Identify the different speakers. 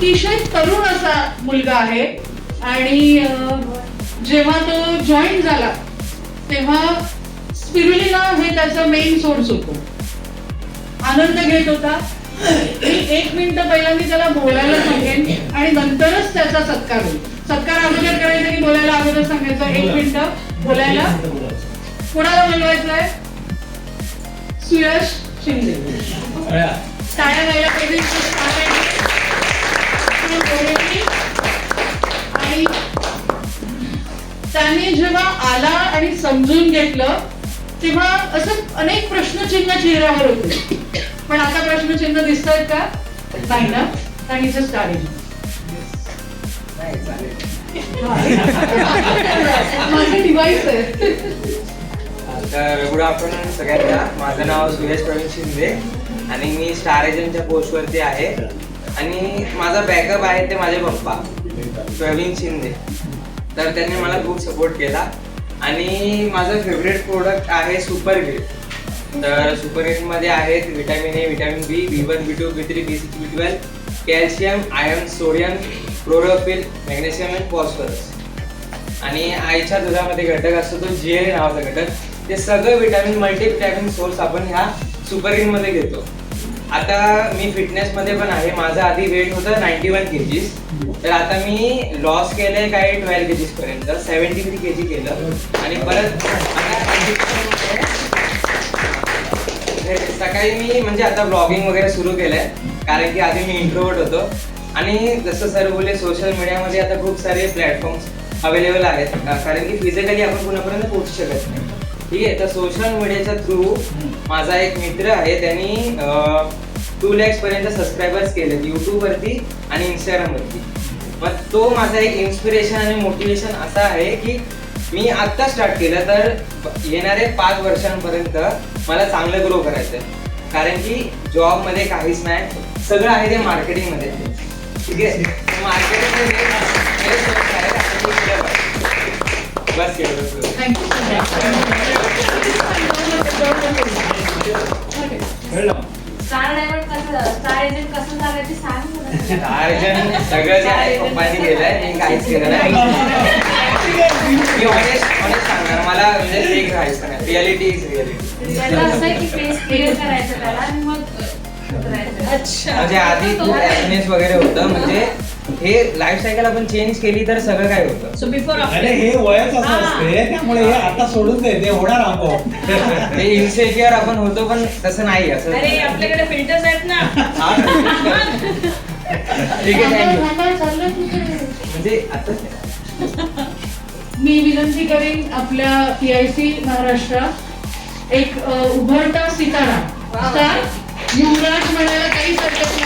Speaker 1: अतिशय तरुण असा मुलगा आहे आणि जेव्हा तो जॉईन झाला तेव्हा स्पिरुलिना हे त्याचा मेन सोर्स होतो. आनंद घेत होता. एक मिनिट पहिला मी त्याला बोलायला सांगेन आणि नंतरच त्याचा सत्कार होईल. सत्कार अगोदर करायचा की बोलायला अगोदर सांगायचं? 1 मिनिट बोलायला कोणाला बोलवायचंय? सुयश शिंदे. टाळ्या गायला पाहिजे. आणि त्याने जेव्हा आला आणि समजून घेतलं तेव्हा असं अनेक प्रश्नचिन्ह चेहऱ्यावर होते. पण आता प्रश्नचिन्ह दिसत आहेत का? नाही ना? कारण इथं स्टार आहे. माझं डिव्हाइस आहे.
Speaker 2: तर गुड आफ्टरनून सगळ्यांना. माझं नाव सुरेश प्रवीण शिंदे आणि मी स्टार एजंटच्या पोस्टवरती आहे. आणि माझा बॅकअप आहे ते माझे पप्पा प्रवीण शिंदे. तर त्यांनी मला खूप सपोर्ट केला. आणि माझं फेवरेट प्रोडक्ट आहे सुपर ग्रीन. तर सुपर ग्रीनमध्ये आहेत vitamin A, vitamin B, B1, B2, B3, B6, B12, calcium, iron, sodium, chlorophyll, magnesium आणि फॉस्फरस. आणि आईच्या दुधामध्ये घटक असतो तो GA नावाचा घटक. ते सगळं व्हिटॅमिन मल्टीव्हिटॅमिन सोर्स आपण ह्या सुपर ग्रीनमध्ये घेतो. आता मी फिटनेसमध्ये पण आहे. माझं आधी वेट होतं 91 kgs. तर आता मी लॉस केलंय काही 12 kgs पर्यंत, 73 kg केलं. आणि परत सकाळी मी म्हणजे आता ब्लॉगिंग वगैरे सुरू केलंय. कारण की आधी मी इंट्रोवर्ट होतो. आणि जसं सर बोलले सोशल मीडियामध्ये आता खूप सारे प्लॅटफॉर्म्स अवेलेबल आहेत. कारण की फिजिकली आपण कुणापर्यंत पोहोचू शकत नाही. ठीक आहे. तर सोशल मीडियाच्या थ्रू माझा एक मित्र आहे, त्यांनी 2 lakhs पर्यंत सबस्क्रायबर्स केले यूट्यूबवरती आणि इंस्टाग्रामवरती. मग तो माझा एक इन्स्पिरेशन आणि मोटिवेशन असा आहे की मी आत्ता स्टार्ट केलं तर येणारे 5 वर्षांपर्यंत मला चांगलं ग्रो करायचं आहे. कारण की जॉबमध्ये काहीच नाही, सगळं आहे ते मार्केटिंगमध्ये. ठीक आहे. मार्केटिंगमध्ये बस
Speaker 3: स्टार एजंट कसं झालं ते सांग.
Speaker 2: स्टार एजंट सगळं जे आहे पप्पांनी केलंय, मी काहीच केलं नाही. मी ऑनेस्ट सांगणार, मला म्हणजे फेक राहायचं नाही. Reality is reality.
Speaker 3: असं आहे की फेस क्लिअर करायचं त्याला आणि मग
Speaker 2: म्हणजे आधी खूप ऍक्नेस वगैरे होतं. म्हणजे हे लाईफ सायकल आपण चेंज केली तर सगळं काय होतं.
Speaker 3: सो बिफोर
Speaker 4: अरे हे वयच असं असते, त्यामुळे हे आता सोडून दे, ते होणार आपोआप.
Speaker 2: ते इन्सेक्युअर आपण होतो पण तसं नाही. असं
Speaker 3: अरे आपल्याकडे फिल्टर्स आहेत ना.
Speaker 2: ठीक आहे. म्हणजे आता
Speaker 1: मी विनंती करेन आपल्या PIC महाराष्ट्र एक उभरता सितारा स्टार युवराज म्हणायला काहीच हरकत नाही.